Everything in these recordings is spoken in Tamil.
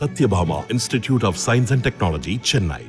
Satyabhama institute of science and technology, Chennai.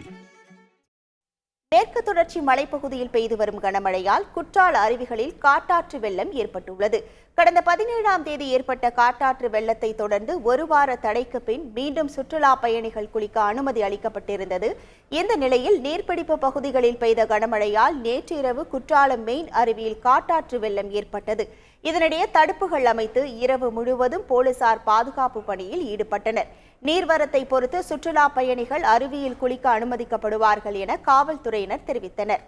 மேற்கு தொடர்ச்சி மலைப்பகுதியில் பெய்து வரும் கனமழையால் குற்றால அருவிகளில் காட்டாற்று வெள்ளம் ஏற்பட்டுள்ளது. கடந்த 17ஆம் தேதி ஏற்பட்ட காட்டாற்று வெள்ளத்தை தொடர்ந்து ஒரு வார தடைக்கு பின் மீண்டும் சுற்றுலா பயணிகள் குளிக்க அனுமதி அளிக்கப்பட்டிருந்தது. இந்த நிலையில் நீர்பிடிப்பு பகுதிகளில் பெய்த கனமழையால் நேற்று இரவு குற்றாலம் மெயின் அருவியில் காட்டாற்று வெள்ளம் ஏற்பட்டது. இதனிடையே தடுப்புகள் அமைத்து இரவு முழுவதும் போலீசார் பாதுகாப்பு பணியில் ஈடுபட்டனர். நீர்வரத்தை பொறுத்து சுற்றுலா பயணிகள் அருவியில் குளிக்க அனுமதிக்கப்படுவார்கள் என காவல்துறையினர் தெரிவித்தனர்.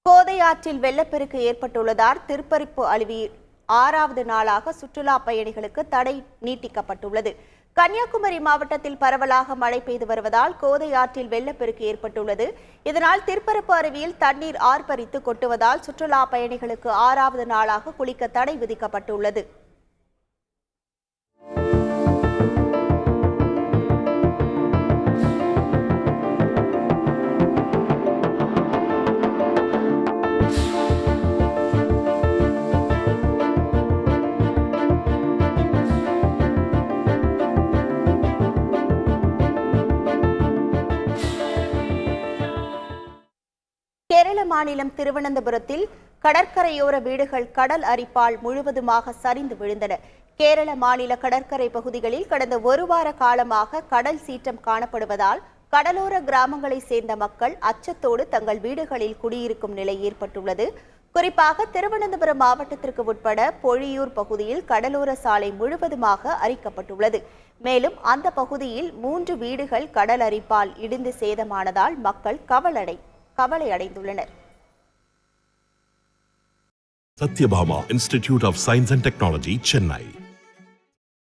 கோதையாற்றில் வெள்ளப்பெருக்கு ஏற்பட்டுள்ளதால் திருப்பரிப்பு அருவியில் 6வது நாளாக சுற்றுலா பயணிகளுக்கு தடை நீட்டிக்கப்பட்டுள்ளது. கன்னியாகுமரி மாவட்டத்தில் பரவலாக மழை பெய்து வருவதால் கோதையாற்றில் வெள்ளப்பெருக்கு ஏற்பட்டுள்ளது. இதனால் திருப்பரப்பு அருவியில் தண்ணீர் ஆர்ப்பரித்து கொட்டுவதால் சுற்றுலா பயணிகளுக்கு 6வது நாளாக குளிக்க தடை விதிக்கப்பட்டுள்ளது. கேரள மாநிலம் திருவனந்தபுரத்தில் கடற்கரையோர வீடுகள் கடல் அரிப்பால் முழுவதுமாக சரிந்து விழுந்தன. கேரள மாநில கடற்கரை பகுதிகளில் கடந்த ஒரு வார காலமாக கடல் சீற்றம் காணப்படுவதால் கடலோர கிராமங்களை சேர்ந்த மக்கள் அச்சத்தோடு தங்கள் வீடுகளில் குடியிருக்கும் நிலை ஏற்பட்டுள்ளது. குறிப்பாக திருவனந்தபுரம் மாவட்டத்திற்கு உட்பட பொழியூர் பகுதியில் கடலோர சாலை முழுவதுமாக அரிக்கப்பட்டுள்ளது. மேலும் அந்த பகுதியில் 3 வீடுகள் கடல் அரிப்பால் இடிந்து சேதமானதால் மக்கள் கவலை அடைந்துள்ளனர். Sathyabama institute of science and technology, Chennai.